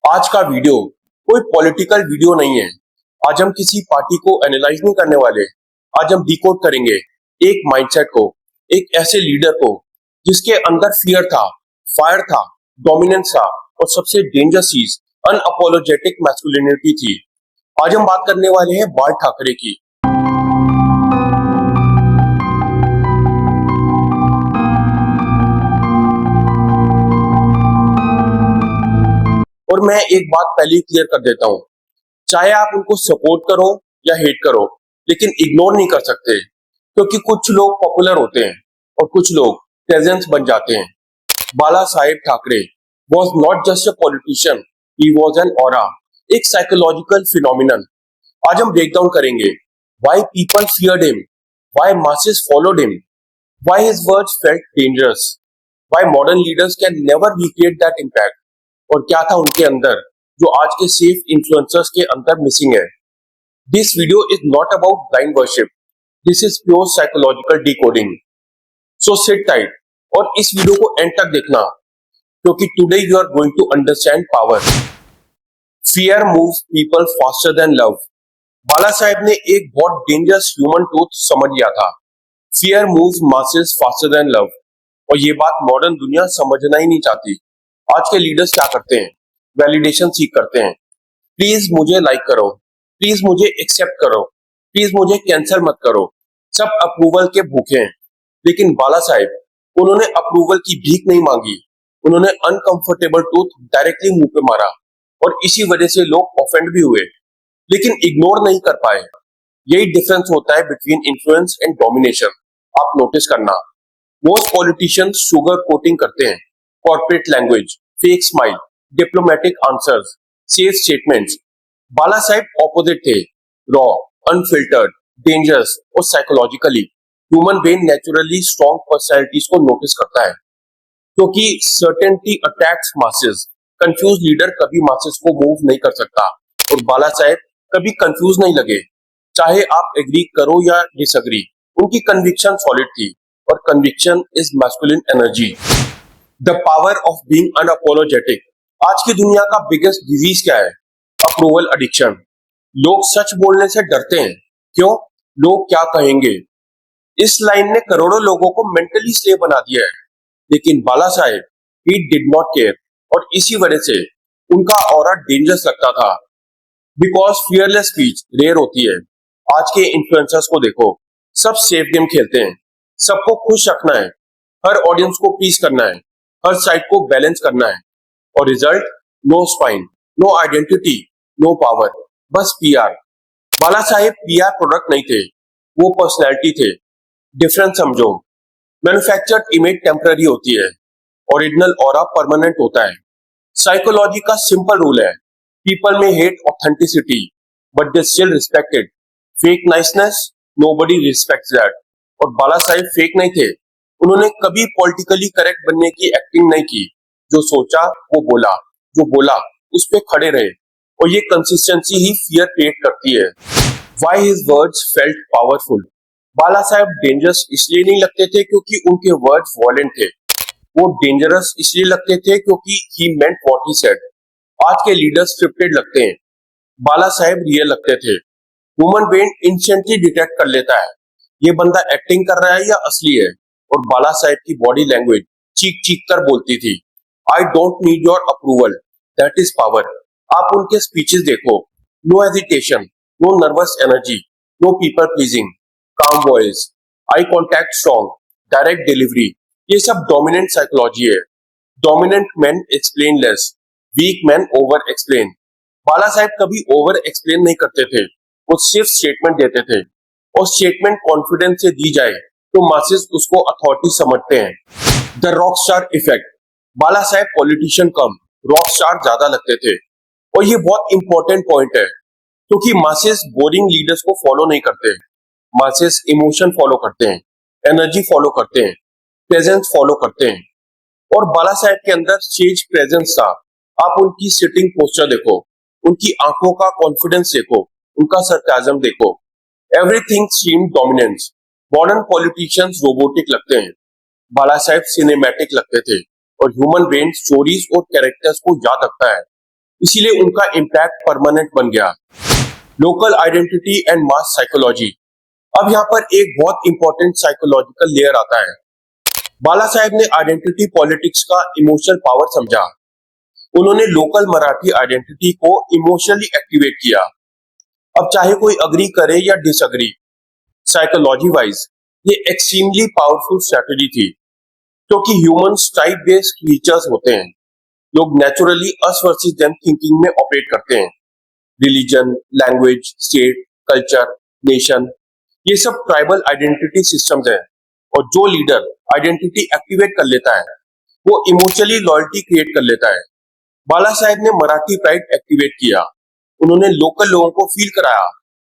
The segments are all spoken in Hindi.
आज का वीडियो कोई पॉलिटिकल वीडियो नहीं है। आज हम किसी पार्टी को एनालाइज नहीं करने वाले। आज हम डिकोड करेंगे एक माइंडसेट को, एक ऐसे लीडर को जिसके अंदर फियर था, फायर था, डोमिनेंस था और सबसे डेंजरस चीज अनअपोलोजेटिक मैस्कुलिनिटी थी। आज हम बात करने वाले हैं बाल ठाकरे की। और मैं एक बात पहले ही क्लियर कर देता हूं, चाहे आप उनको सपोर्ट करो या हेट करो, लेकिन इग्नोर नहीं कर सकते, क्योंकि कुछ लोग पॉपुलर होते हैं और कुछ लोग प्रेजेंस बन जाते हैं। Bala Saheb Thackeray was not just a politician, he was an aura, एक साइकोलॉजिकल फिनोमिनन। आज हम ब्रेक डाउन करेंगे why people feared him, why masses followed him, why his words felt dangerous, why modern leaders can never recreate that impact, और क्या था उनके अंदर जो आज के सेफ इन्फ्लुएंसर्स के अंदर मिसिंग है। This video is not about blind worship, this is pure psychological decoding. So sit tight और इस वीडियो को एंड तक देखना, क्योंकि today you are going to understand power. Fear moves people faster than love. Bala Saheb ने एक बहुत डेंजरस ह्यूमन ट्रूथ समझ लिया था। Fear moves masses faster than love, और ये बात मॉडर्न दुनिया समझना ही नहीं चाहती। आज के लीडर्स क्या करते हैं? वैलिडेशन सीख करते हैं। प्लीज मुझे लाइक करो, प्लीज मुझे एक्सेप्ट करो, प्लीज मुझे कैंसिल मत करो। सब अप्रूवल के भूखे हैं। लेकिन बाला साहेब, उन्होंने अप्रूवल की भीख नहीं मांगी, उन्होंने अनकंफर्टेबल ट्रूथ डायरेक्टली मुंह पे मारा, और इसी वजह से लोग ऑफेंड भी हुए, लेकिन इग्नोर नहीं कर पाए। यही डिफरेंस होता है बिटवीन इन्फ्लुएंस एंड डोमिनेशन। आप नोटिस करना, मोस्ट पॉलिटिशियंस शुगर कोटिंग करते हैं, corporate language, fake smile, diplomatic answers, safe statements. Bala Saheb opposite थे, रॉ, अनफिल्टर्ड, डेंजरस और psychologically. Human brain naturally strong personalities को नोटिस करता है, क्योंकि certainty attacks masses. Confuse leader कभी मासेस को मूव नहीं कर सकता, और बाला साहेब कभी कंफ्यूज नहीं लगे। चाहे आप एग्री करो या डिसएग्री, उनकी कन्विक्शन सॉलिड थी, और conviction is masculine energy. The power of being unapologetic. आज की दुनिया का बिगेस्ट डिजीज क्या है? Approval addiction. लोग सच बोलने से डरते हैं। क्यों? लोग क्या कहेंगे। इस लाइन ने करोड़ों लोगों को मेंटली स्लेव बना दिया है। लेकिन बाला साहेब, ही डिड नॉट केयर, और इसी वजह से उनका ऑरा डेंजरस लगता था। बिकॉज फियरलेस स्पीच रेयर होती है। आज के इन्फ्लुएंसर्स को देखो, सब सेफ गेम खेलते हैं, सबको खुश रखना है, हर ऑडियंस को प्लीज करना है, हर साइड को बैलेंस करना है, और result no spine, no identity, no power, बस PR. Bala Saheb PR product नहीं थे, वो पर्सनैलिटी थे। डिफरेंस समझो, मैन्युफैक्चर्ड इमेज टेम्पररी होती है, ओरिजिनल ऑरा परमानेंट होता है। साइकोलॉजी का सिंपल रूल है, पीपल में hate authenticity but they still respect it. Fake niceness, nobody respects that. और बाला साहेब फेक नहीं थे, उन्होंने कभी पॉलिटिकली करेक्ट बनने की एक्टिंग नहीं की। जो सोचा वो बोला, जो बोला उस पे खड़े रहे, और ये कंसिस्टेंसी ही फियर क्रिएट करती है। Why his words felt powerful. Bala Saheb dangerous इसलिए नहीं लगते थे क्योंकि उनके वर्ड्स वॉयलेंट थे, वो डेंजरस इसलिए लगते थे क्योंकि ही मेंट व्हाट ही सेड। आज के लीडर्स स्क्रिप्टेड लगते हैं, बाला साहेब रियल लगते थे। ह्यूमन ब्रेन इंस्टेंटली डिटेक्ट कर लेता है ये बंदा एक्टिंग कर रहा है या असली है, और बाला साहेब की बॉडी लैंग्वेज चीख चीख कर बोलती थी, I don't need your approval, that is power. आप उनके स्पीचेस देखो, no hesitation, no nervous energy, no people pleasing, calm voice, eye contact strong, direct delivery. ये सब डोमिनेंट साइकोलॉजी है। Dominant man explain less, weak man over explain. Bala Saheb कभी ओवर एक्सप्लेन नहीं करते थे, वो सिर्फ स्टेटमेंट देते थे, और स्टेटमेंट कॉन्फिडेंस से दी जाए तो मासेस उसको अथॉरिटी समझते हैं। The rock star effect. Bala Saheb politician कम, रॉक स्टार ज्यादा लगते थे, और ये बहुत इंपॉर्टेंट पॉइंट है, क्योंकि मासेस बोरिंग लीडर्स को फॉलो नहीं करते। मासेस इमोशन फॉलो करते हैं, एनर्जी फॉलो करते हैं, प्रेजेंस फॉलो करते हैं, और बाला साहेब के अंदर स्टेज प्रेजेंस था। आप उनकी सिटिंग पोस्चर देखो, उनकी आंखों का कॉन्फिडेंस देखो, उनका सरकाजम देखो, everything seemed dominance. Modern politicians robotic लगते हैं, बाला साहेब सिनेमैटिक लगते थे, और ह्यूमन ब्रेन स्टोरीज और कैरेक्टर्स को याद रखता है। इसीलिए उनका इम्पैक्ट परमानेंट बन गया। Local identity and mass psychology. अब यहाँ पर एक बहुत इंपॉर्टेंट साइकोलॉजिकल लेयर आता है। बाला साहेब ने आइडेंटिटी पॉलिटिक्स का इमोशनल पावर समझा। उन्होंने लोकल मराठी आइडेंटिटी को इमोशनली एक्टिवेट किया। अब चाहे कोई अग्री करे या डिसअग्री, साइकोलॉजी वाइज ये एक्सट्रीमली पावरफुल स्ट्रेटजी थी, क्योंकि ह्यूमंस टाइप बेस्ड क्रीचर्स होते हैं। लोग naturally us versus them thinking में ऑपरेट करते हैं। Religion, language, state, culture, nation, ये सब ट्राइबल आइडेंटिटी सिस्टम्स हैं। और जो लीडर आइडेंटिटी एक्टिवेट कर लेता है वो इमोशनली लॉयल्टी क्रिएट कर लेता है। बाला साहेब ने मराठी प्राइड एक्टिवेट किया। उन्होंने लोकल लोगों को फील कराया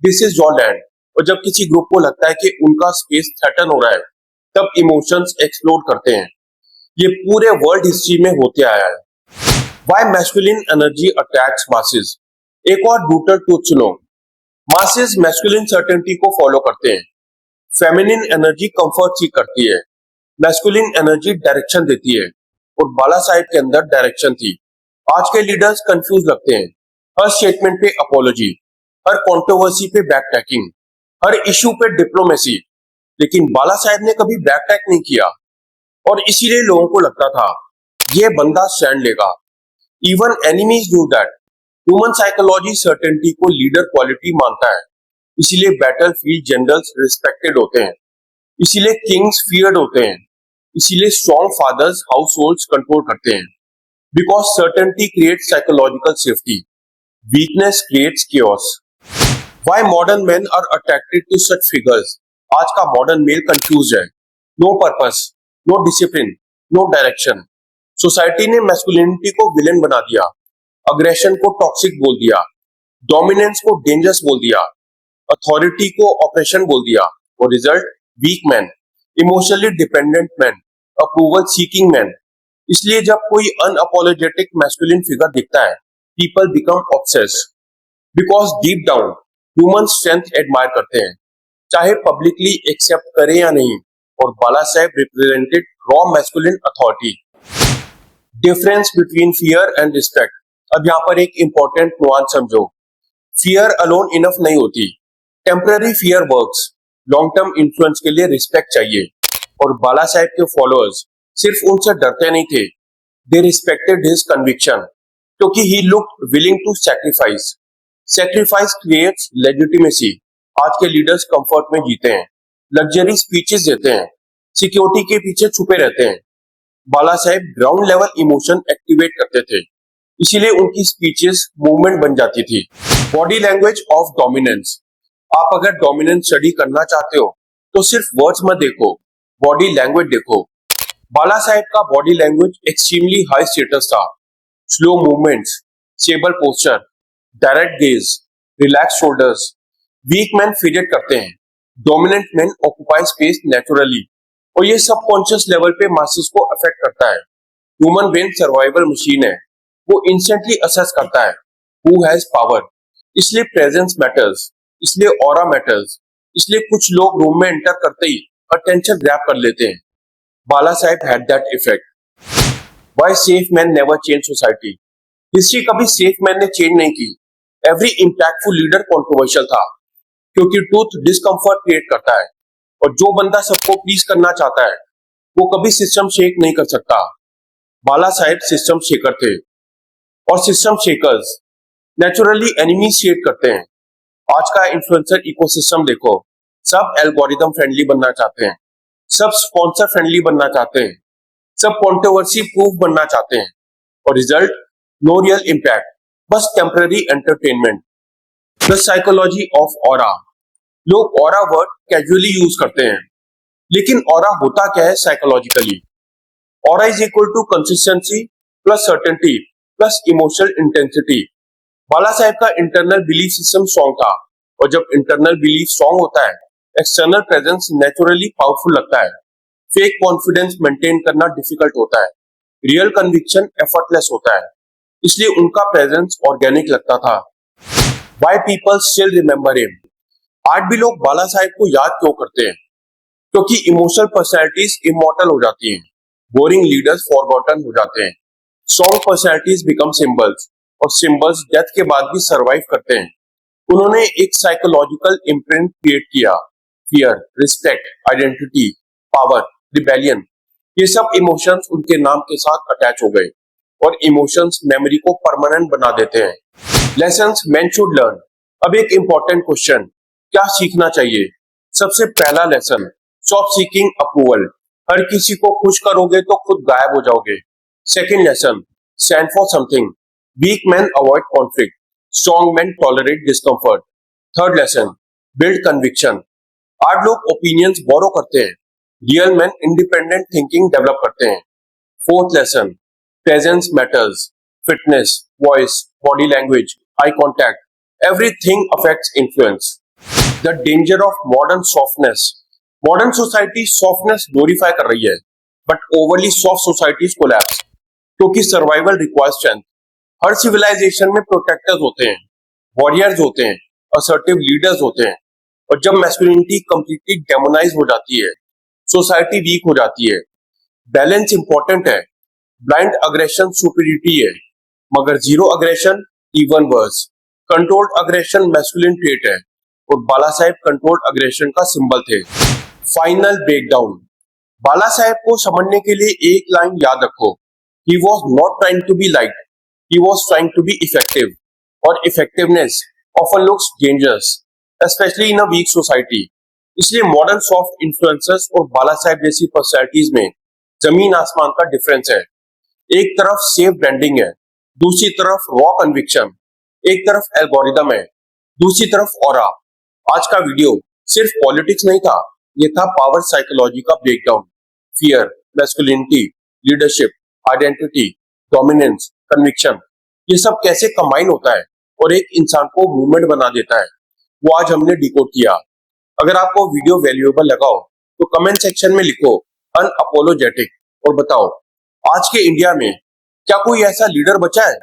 दिस इज योर लैंड। और जब किसी ग्रुप को लगता है कि उनका स्पेस थ्रेटन हो रहा है, तब इमोशंस एक्सप्लोड करते हैं। ये पूरे वर्ल्ड हिस्ट्री में होते आया है। Why masculine energy attracts masses. एक और ब्रूटल ट्रूथ सुनो। मासेस मैस्कुलिन सर्टेनिटी को फॉलो करते हैं। फेमिनिन एनर्जी कंफर्ट सीख करती है। मैस्कुलिन एनर्जी डायरेक्शन देती है। और बाला साहेब के अंदर डायरेक्शन थी। आज के लीडर्स कंफ्यूज लगते हैं। हर स्टेटमेंट पे अपोलॉजी, हर कंट्रोवर्सी पे बैक टैकिंग, हर इश्यू पे डिप्लोमेसी। लेकिन बाला साहेब ने कभी बैक टैक नहीं किया। और इसीलिए लोगों को लगता था ये बंदा स्टैंड लेगा। Even enemies do that. Human psychology certainty को लीडर क्वालिटी मानता है। इसीलिए बैटलफील्ड जनरल्स रिस्पेक्टेड होते हैं। इसीलिए किंग्स फियर्ड होते हैं। इसीलिए strong fathers house holds control करते हैं। Because certainty creates psychological safety, weakness creates chaos. Why modern men are attracted to such figures. आज का मॉडर्न मेल कंफ्यूज है। No purpose, no discipline, no direction. Society ने मैस्कुलिनिटी को विलेन बना दिया, अग्रेशन को टॉक्सिक बोल दिया, डोमिनेंस को डेंजरस बोल दिया, अथॉरिटी को ऑपरेशन बोल दिया। और result weak man, emotionally dependent man, approval seeking man. इसलिए जब कोई अनअपोलोजेटिक मैस्कुलिन फिगर दिखता है, people become obsessed. Because deep down human strength admire करते हैं, चाहे पब्लिकली एक्सेप्ट करें या नहीं। और Bala Saheb represented raw masculine authority. Difference between fear and respect. अब यहाँ पर एक इंपॉर्टेंट नुआंस समझो। फियर अलोन इनफ नहीं होती। Temporary fear works, long term influence के लिए रिस्पेक्ट चाहिए। और बाला साहेब के फॉलोअर्स सिर्फ उनसे डरते नहीं थे, दे रिस्पेक्टेड हिज कन्विक्शन, क्योंकि he looked willing to sacrifice. Sacrifice creates legitimacy. आज के लीडर्स कंफर्ट में जीते हैं, लग्जरी स्पीचेस देते हैं, सिक्योरिटी के पीछे छुपे रहते हैं। बाला साहेब ग्राउंड लेवल इमोशन एक्टिवेट करते थे, इसीलिए उनकी स्पीचेस मूवमेंट बन जाती थी। Body language of dominance. आप अगर डोमिनेंस स्टडी करना चाहते हो तो सिर्फ वर्ड्स मत देखो, बॉडी लैंग्वेज देखो। बाला साहेब का body language extremely high status था। Slow movements, stable posture, direct gaze, relax shoulders. Weak man fidget करते हैं, dominant man occupy space naturally. और ये सबकॉन्शियस लेवल पे मासेस को अफेक्ट करता है। ह्यूमन ब्रेन सर्वाइवल मशीन है, वो इंस्टेंटली असेस करता है हु हैज पावर। इसलिए प्रेजेंस मैटर्स, इसलिए ऑरा मैटर्स। इसलिए कुछ लोग रूम में एंटर करते ही अटेंशन ग्रैब कर लेते हैं। Bala Saheb had that effect. Why safe man never change society. History कभी सेफ मैन ने चेंज नहीं की। एवरी इंपैक्टफुल लीडर कंट्रोवर्शियल था, क्योंकि ट्रूथ डिस्कंफर्ट क्रिएट करता है। और जो बंदा सबको प्लीज करना चाहता है वो कभी सिस्टम शेक नहीं कर सकता। बाला साहेब सिस्टम शेकर थे। और system shakers naturally enemy create करते हैं। आज का इन्फ्लुएंसर इकोसिस्टम देखो, सब एल्गोरिदम फ्रेंडली बनना चाहते हैं, सब स्पॉन्सर फ्रेंडली बनना चाहते हैं, सब कंट्रोवर्सी प्रूफ बनना चाहते हैं। और रिजल्ट नो रियल इम्पैक्ट, बस temporary entertainment. The psychology of aura. लोग ऑरा वर्ड कैजुअली यूज करते हैं, लेकिन ऑरा होता क्या है psychologically. Aura is equal to consistency plus certainty plus emotional intensity. Bala Saheb का इंटरनल बिलीफ सिस्टम स्ट्रॉन्ग था। और जब इंटरनल बिलीफ स्ट्रॉन्ग होता है, एक्सटर्नल प्रेजेंस नेचुरली पावरफुल लगता है। फेक कॉन्फिडेंस मेंटेन करना डिफिकल्ट होता है, रियल कन्विक्शन एफर्टलेस होता है। इसलिए उनका प्रेजेंस ऑर्गेनिक लगता था। Why people still remember him. आज भी लोग बाला साहेब को याद क्यों करते हैं? क्योंकि इमोशनल पर्सनैलिटीज इमॉर्टल हो जाती हैं, बोरिंग लीडर्स फॉरगॉटन हो जाते हैं, स्ट्रॉन्ग पर्सनैलिटीज बिकम सिंबल्स। और सिंबल्स डेथ के बाद भी सरवाइव करते हैं। उन्होंने एक साइकोलॉजिकल इम्प्रिंट क्रिएट किया। Fear, respect, identity, power, rebellion, ये सब इमोशंस उनके नाम के साथ अटैच हो गए और इमोशंस मेमोरी को परमानेंट बना देते हैं। Lessons men should learn. अब एक इंपॉर्टेंट क्वेश्चन, क्या सीखना चाहिए? सबसे पहला लेसन, स्टॉप सीकिंग अप्रूवल। हर किसी को खुश करोगे तो खुद गायब हो जाओगे। Second lesson, stand for something. Weak man avoid conflict, strong man tolerate discomfort. Third lesson, build conviction. आज लोग ओपिनियंस बोरो करते हैं, real man independent thinking develop करते हैं। Fourth lesson, presence matters. Fitness, voice, body language, eye contact, everything affects influence. The danger of modern softness. Modern society softness glorify कर रही है, but overly soft societies collapse, क्योंकि सर्वाइवल रिक्वायर्स स्ट्रेंथ। हर सिविलाइजेशन में प्रोटेक्टर्स होते हैं, वॉरियर्स होते हैं, असर्टिव लीडर्स होते हैं, और जब मैस्कुलिनिटी कंप्लीटली डेमोनाइज हो जाती है, सोसाइटी वीक हो जाती है। बैलेंस इंपॉर्टेंट है, ब्लाइंड अग्रेशन सुपीरियरिटी है, मगर zero aggression even worse. Controlled aggression masculine trait है, और बाला साहेब कंट्रोल्ड अग्रेशन का सिंबल थे। Final breakdown. बाला साहेब को समझने के लिए एक लाइन याद रखो, he was not trying to be light, he was trying to be effective, और effectiveness often looks dangerous, especially in a weak society। इसलिए मॉडर्न सॉफ्ट इन्फ्लुएंसर्स और बाला साहेब जैसी पर्सनैलिटीज में जमीन आसमान का डिफरेंस है। एक तरफ सेफ ब्रांडिंग है, दूसरी तरफ रॉ कन्विक्शन। एक तरफ एल्गोरिदम है, दूसरी तरफ ऑरा। आज का वीडियो सिर्फ पॉलिटिक्स नहीं था, ये था पावर साइकोलॉजी का breakdown. Fear, masculinity, leadership, identity, dominance, conviction, ये सब कैसे कंबाइन होता है और एक इंसान को मूवमेंट बना देता है, वो आज हमने डिकोड किया। अगर आपको वीडियो वैल्यूएबल लगा हो तो कमेंट सेक्शन में लिखो अनअपोलोजेटिक और बताओ, आज के इंडिया में क्या कोई ऐसा लीडर बचा है?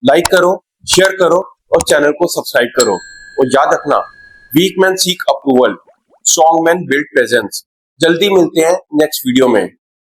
लाइक करो, शेयर करो और चैनल को सब्सक्राइब करो। और याद रखना, weak man seek approval, strong man build presence. जल्दी मिलते हैं नेक्स्ट वीडियो में।